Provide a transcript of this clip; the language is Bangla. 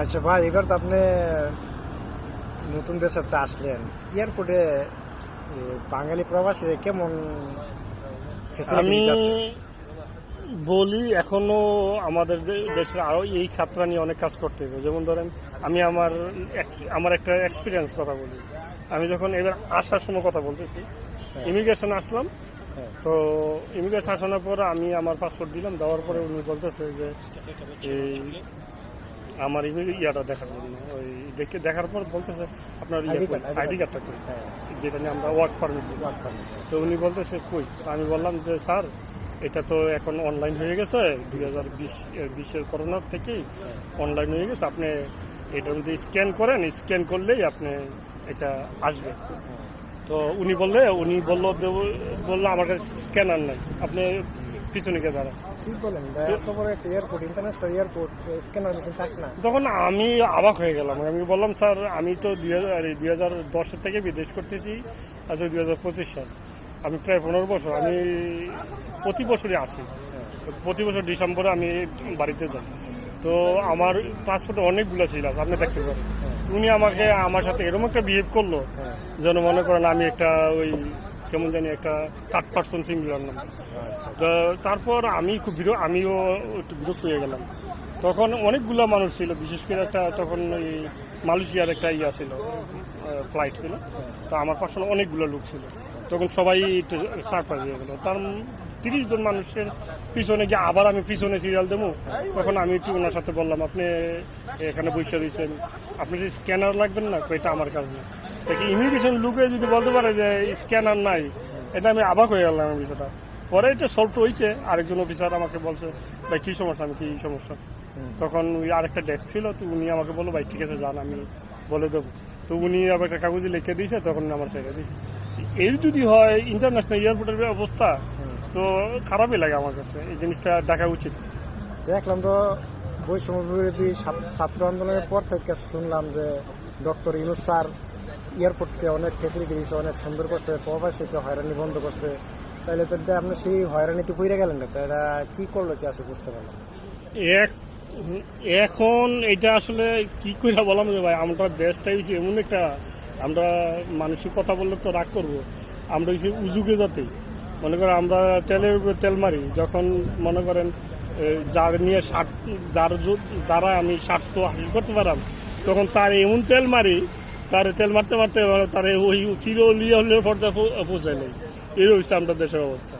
আচ্ছা ভাই, এবার তো আপনি নতুন দেশে তো আসলেন, এয়ারপোর্টে বাঙালি প্রবাসীরা কেমন ফেসিলিটি আমি দিতেছে? বলি এখনো আমাদের দেশের আরো এই খাতরা নিয়ে অনেক কাজ করতে হবে। যেমন ধরেন আমি আমার একটা এক্সপিরিয়েন্স কথা বলি। আমি যখন এবার আসার সময় কথা বলতেছি, হ্যাঁ, ইমিগ্রেশন আসলাম। হ্যাঁ, তো ইমিগ্রেশন আসানোর পর আমি আমার পাসপোর্ট দিলাম, দেওয়ার পরে উনি বলতেছে যে এই আমার ইয়াটা দেখার জন্য ওই দেখার পর বলতেছে আপনার ID card, আইডি কার্ডটা কই, হ্যাঁ, যেটা নিয়ে আমরা ওয়ার্ক পারমিট দিই। work permit। তো উনি বলতেছে কই। তো আমি বললাম যে স্যার এটা তো এখন অনলাইন হয়ে গেছে, 2020 করোনার থেকেই হ্যাঁ, অনলাইন হয়ে গেছে। আপনি এটার মধ্যে স্ক্যান করেন, স্ক্যান করলেই আপনি এটা আসবে। হ্যাঁ। তো উনি বললো আমার কাছে স্ক্যানার নাই, আপনি পিছনে গিয়ে দাঁড়ান। কি বলেন ভাই, এত বড় একটা airport, international airport, scanner machine থাক না? তখন আমি অবাক হয়ে গেলাম। আমি বললাম স্যার আমি তো 2010 থেকে বিদেশ করতেছি, আচ্ছা 2025 সাল, আমি প্রায় 15 বছর, আমি প্রতি বছরই আসি। প্রতি বছর ডিসেম্বরে আমি বাড়িতে যাই। তো আমার পাসপোর্টে অনেকগুলো ছিল, আপনি দেখতে পারেন। উনি আমার সাথে এরকম একটা বিহেভ করলো হ্যাঁ, যেন মনে করেন আমি একটা ওই কেমন জানি একটা থার্ড পার্সন সিঙ্গুলার নাম। আচ্ছা, তো তারপর আমিও একটু বিরক্ত হয়ে গেলাম। তখন অনেকগুলো মানুষ ছিল, বিশেষ করে তখন ওই মালয়েশিয়ার একটা ছিল, ফ্লাইট ছিল। তো আমার পাশে অনেকগুলো লোক ছিল, তখন সবাই একটু সারপ্রাইজ হয়ে গেল। তার 30 জন মানুষের পিছনে গিয়ে আবার আমি পিছনে সিরিয়াল দেবো। তখন আমি একটু ওনার সাথে বললাম আপনি এখানে বসে রয়েছেন, আপনি যদি স্ক্যানার লাগবেন না, এটা আমার কাজ না। দেখি ইমিগ্রেশন লোকে যদি বলতে পারে যে স্ক্যানার নাই, এটা আমি অবাক হয়ে গেলাম বিষয়টা। পরে এটা সলভ হয়েছে, আরেকজন অফিসার আমাকে বলছে ভাই কি সমস্যা, আমি কি সমস্যা। তখন ওই আরেকটা ডেট ছিল, তো উনি আমাকে বললো ভাই ঠিক আছে যান, আমি বলে দেবো। তো উনি আবার একটা কাগজে লিখে দিয়েছে, তখন আমার ছেড়ে দিয়েছে। এই যদি হয় ইন্টারন্যাশনাল এয়ারপোর্টের অবস্থা, তো খারাপই লাগে আমার কাছে। এই জিনিসটা দেখা উচিত। দেখলাম তো বৈষম্য বিরোধী ছাত্র আন্দোলনের পর থেকে শুনলাম যে ডক্টর ইউনূস স্যার এয়ারপোর্টকে অনেক ফেসিলিটি দিচ্ছে, অনেক সুন্দর করছে, প্রবাসীকে হয়রানি বন্ধ করছে। তাইলে তো এটা আপনি সেই হয়রানিতে পড়ে গেলেন না, তো এটা কি করলো কি আছে বুঝতে পারলাম না। এখন এটা আসলে কি করে বললাম যে ভাই আমরা দেশটা হচ্ছে এমন একটা, আমরা মানুষের কথা বললে তো রাগ করবো। আমরা হচ্ছে উজুগে জাতি। মনে করেন আমরা তেলের উপরে তেল মারি, যখন মনে করেন যার নিয়ে দ্বারা আমি স্বার্থ হাসিল করতে পারলাম, তখন তার এমন তেল মারি, তার তেল মারতে মারতে তার ওই চিরলিয়া পর্যায়ে পৌঁছায় নেই। এই হচ্ছে আমাদের দেশের অবস্থা।